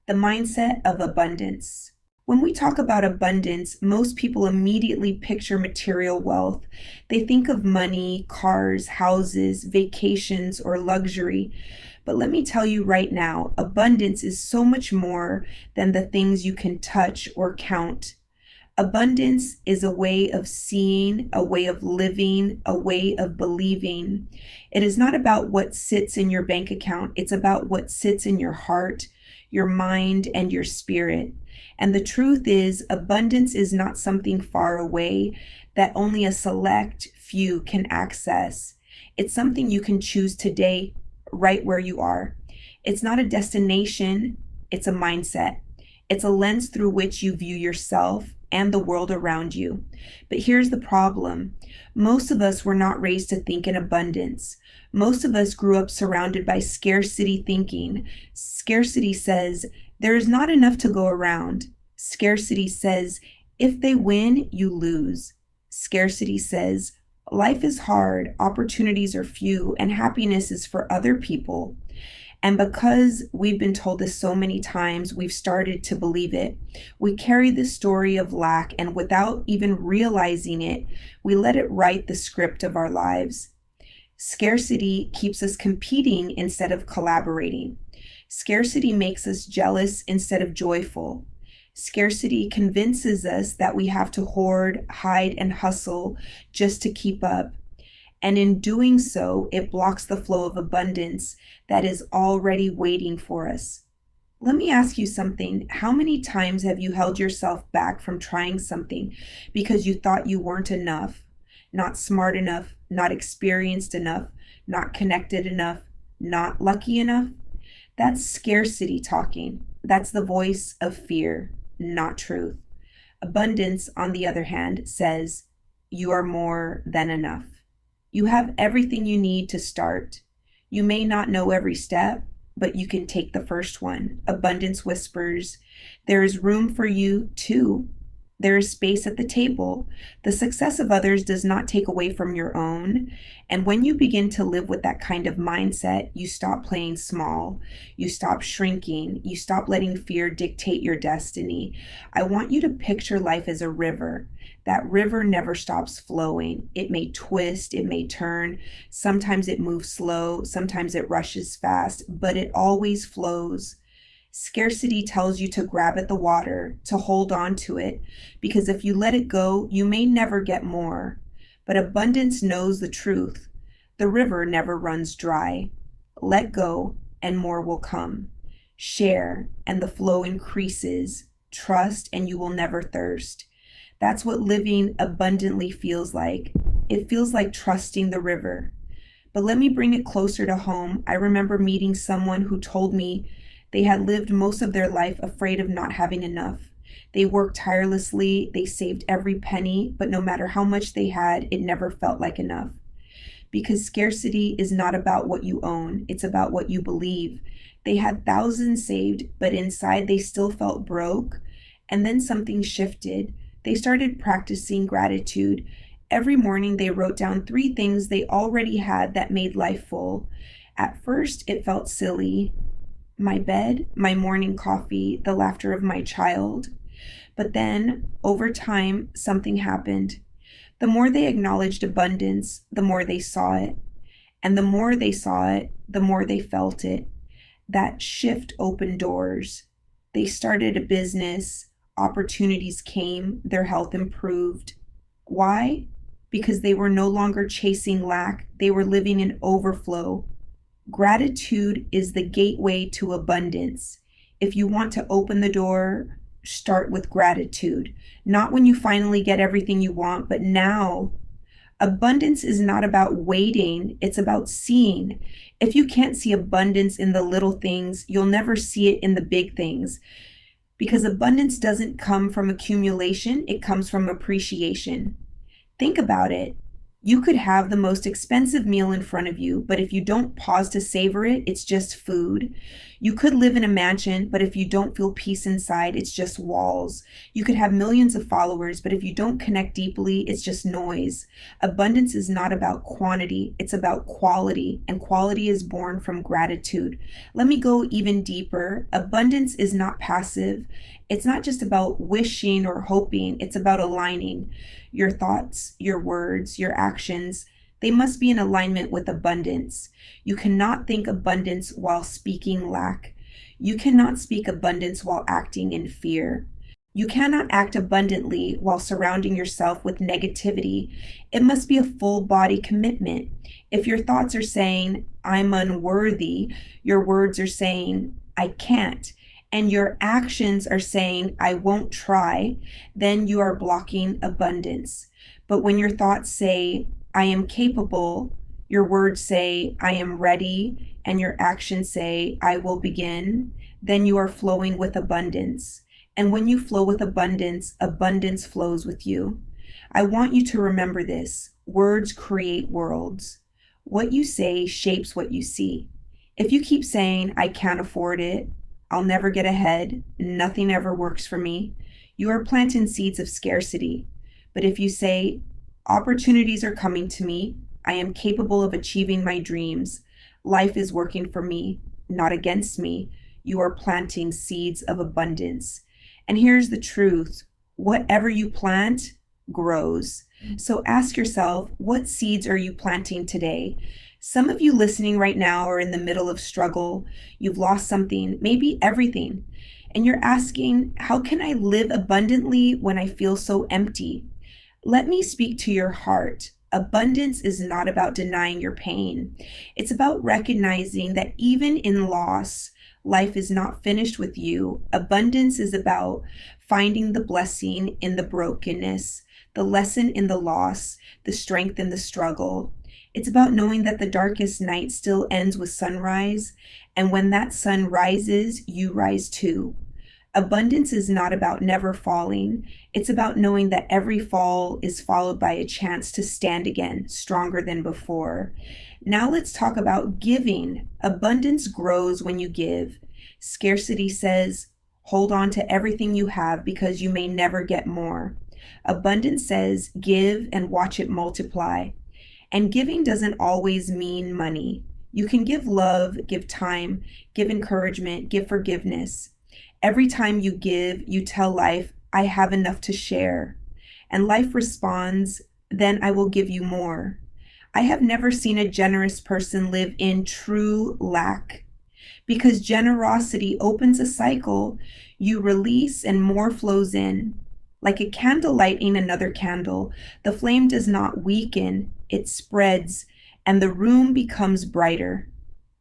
the mindset of abundance. When we talk about abundance, most people immediately picture material wealth. They think of money, cars, houses, vacations, or luxury. But let me tell you right now, abundance is so much more than the things you can touch or count. Abundance is a way of seeing, a way of living, a way of believing. It is not about what sits in your bank account. It's about what sits in your heart, your mind, and your spirit. And the truth is, abundance is not something far away that only a select few can access. It's something you can choose today, right where you are. It's not a destination, it's a mindset. It's a lens through which you view yourself and the world around you. But here's the problem. Most of us were not raised to think in abundance. Most of us grew up surrounded by scarcity thinking. Scarcity says, there is not enough to go around. Scarcity says, if they win, you lose. Scarcity says, life is hard, opportunities are few, and happiness is for other people. And because we've been told this so many times, we've started to believe it. We carry this story of lack, and without even realizing it, we let it write the script of our lives. Scarcity keeps us competing instead of collaborating. Scarcity makes us jealous instead of joyful. Scarcity convinces us that we have to hoard, hide, and hustle just to keep up. And in doing so, it blocks the flow of abundance that is already waiting for us. Let me ask you something. How many times have you held yourself back from trying something because you thought you weren't enough, not smart enough, not experienced enough, not connected enough, not lucky enough? That's scarcity talking. That's the voice of fear, not truth. Abundance, on the other hand, says you are more than enough. You have everything you need to start. You may not know every step, but you can take the first one. Abundance whispers, there is room for you too. There is space at the table. The success of others does not take away from your own. And when you begin to live with that kind of mindset, you stop playing small. You stop shrinking. You stop letting fear dictate your destiny. I want you to picture life as a river. That river never stops flowing. It may twist, it may turn. Sometimes it moves slow, sometimes it rushes fast, but it always flows. Scarcity tells you to grab at the water, to hold on to it, because if you let it go, you may never get more. But abundance knows the truth. The river never runs dry. Let go, and more will come. Share, and the flow increases. Trust, and you will never thirst. That's what living abundantly feels like. It feels like trusting the river. But let me bring it closer to home. I remember meeting someone who told me they had lived most of their life afraid of not having enough. They worked tirelessly, they saved every penny, but no matter how much they had, it never felt like enough. Because scarcity is not about what you own, it's about what you believe. They had thousands saved, but inside they still felt broke. And then something shifted. They started practicing gratitude. Every morning they wrote down 3 things they already had that made life full. At first it felt silly. My bed, my morning coffee, the laughter of my child. But then, over time, something happened. The more they acknowledged abundance, the more they saw it. And the more they saw it, the more they felt it. That shift opened doors. They started a business. Opportunities came, their health improved. Why? Because they were no longer chasing lack, they were living in overflow. Gratitude is the gateway to abundance. If you want to open the door, start with gratitude. Not when you finally get everything you want, but now. Abundance is not about waiting, it's about seeing. If you can't see abundance in the little things, you'll never see it in the big things. Because abundance doesn't come from accumulation, it comes from appreciation. Think about it. You could have the most expensive meal in front of you, but if you don't pause to savor it, it's just food. You could live in a mansion, but if you don't feel peace inside, it's just walls. You could have millions of followers, but if you don't connect deeply, it's just noise. Abundance is not about quantity, it's about quality, and quality is born from gratitude. Let me go even deeper. Abundance is not passive. It's not just about wishing or hoping, it's about aligning. Your thoughts, your words, your actions, they must be in alignment with abundance. You cannot think abundance while speaking lack. You cannot speak abundance while acting in fear. You cannot act abundantly while surrounding yourself with negativity. It must be a full body commitment. If your thoughts are saying, I'm unworthy, your words are saying, I can't, and your actions are saying, I won't try, then you are blocking abundance. But when your thoughts say, I am capable, your words say, I am ready, and your actions say, I will begin, then you are flowing with abundance. And when you flow with abundance, abundance flows with you. I want you to remember this. Words create worlds. What you say shapes what you see. If you keep saying, I can't afford it, I'll never get ahead, nothing ever works for me, you are planting seeds of scarcity. But if you say, opportunities are coming to me, I am capable of achieving my dreams, life is working for me, not against me, you are planting seeds of abundance. And here's the truth. Whatever you plant grows. So ask yourself, what seeds are you planting today? Some of you listening right now are in the middle of struggle. You've lost something, maybe everything. And you're asking, how can I live abundantly when I feel so empty? Let me speak to your heart. Abundance is not about denying your pain. It's about recognizing that even in loss, life is not finished with you. Abundance is about finding the blessing in the brokenness, the lesson in the loss, the strength in the struggle. It's about knowing that the darkest night still ends with sunrise, and when that sun rises, you rise too. Abundance is not about never falling. It's about knowing that every fall is followed by a chance to stand again, stronger than before. Now let's talk about giving. Abundance grows when you give. Scarcity says, hold on to everything you have because you may never get more. Abundance says, give and watch it multiply. And giving doesn't always mean money. You can give love, give time, give encouragement, give forgiveness. Every time you give, you tell life, I have enough to share. And life responds, then I will give you more. I have never seen a generous person live in true lack. Because generosity opens a cycle, you release and more flows in. Like a candle lighting another candle, the flame does not weaken, it spreads, and the room becomes brighter.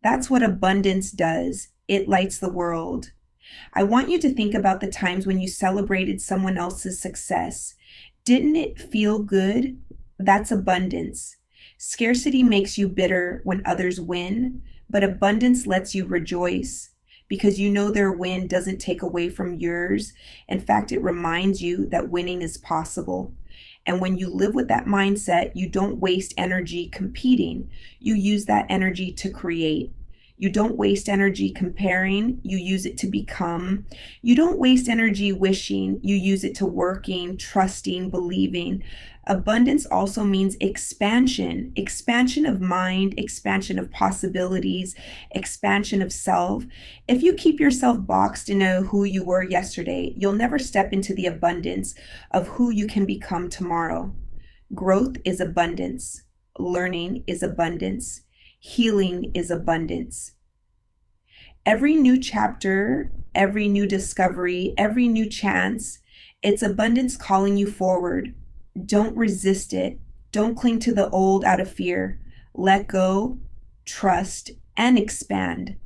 That's what abundance does. It lights the world. I want you to think about the times when you celebrated someone else's success. Didn't it feel good? That's abundance. Scarcity makes you bitter when others win, but abundance lets you rejoice because you know their win doesn't take away from yours. In fact, it reminds you that winning is possible. And when you live with that mindset, you don't waste energy competing. You use that energy to create. You don't waste energy comparing, you use it to become. You don't waste energy wishing, you use it to working, trusting, believing. Abundance also means expansion of mind, expansion of possibilities, expansion of self. If you keep yourself boxed in who you were yesterday, you'll never step into the abundance of who you can become tomorrow. Growth is abundance. Learning is abundance. Healing is abundance. Every new chapter, every new discovery, every new chance, it's abundance calling you forward. Don't resist it. Don't cling to the old out of fear. Let go, trust, and expand.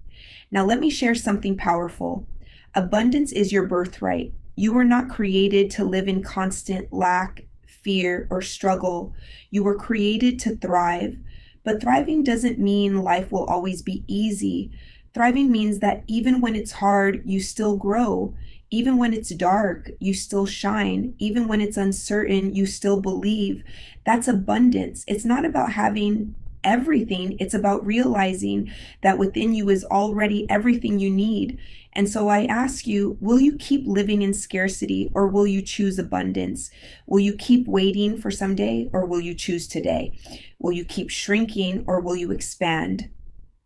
Now let me share something powerful. Abundance is your birthright. You were not created to live in constant lack, fear, or struggle. You were created to thrive. But thriving doesn't mean life will always be easy. Thriving means that even when it's hard, you still grow. Even when it's dark, you still shine. Even when it's uncertain, you still believe. That's abundance. It's not about having everything. It's about realizing that within you is already everything you need. And so I ask you, will you keep living in scarcity or will you choose abundance? Will you keep waiting for someday or will you choose today? Will you keep shrinking or will you expand?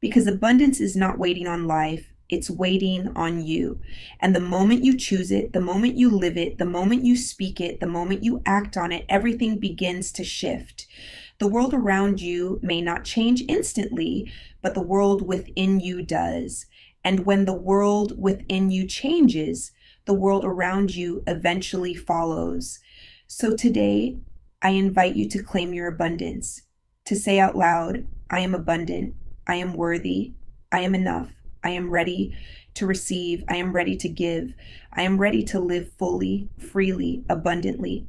Because abundance is not waiting on life. It's waiting on you. And the moment you choose it, the moment you live it, the moment you speak it, the moment you act on it, everything begins to shift. The world around you may not change instantly, but the world within you does. And when the world within you changes, the world around you eventually follows. So today, I invite you to claim your abundance, to say out loud, I am abundant, I am worthy, I am enough. I am ready to receive. I am ready to give. I am ready to live fully, freely, abundantly.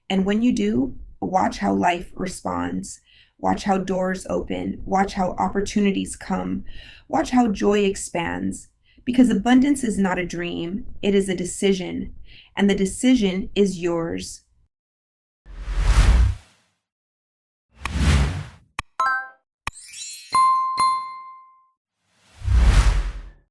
And when you do, watch how life responds. Watch how doors open. Watch how opportunities come. Watch how joy expands. Because abundance is not a dream, it is a decision. And the decision is yours.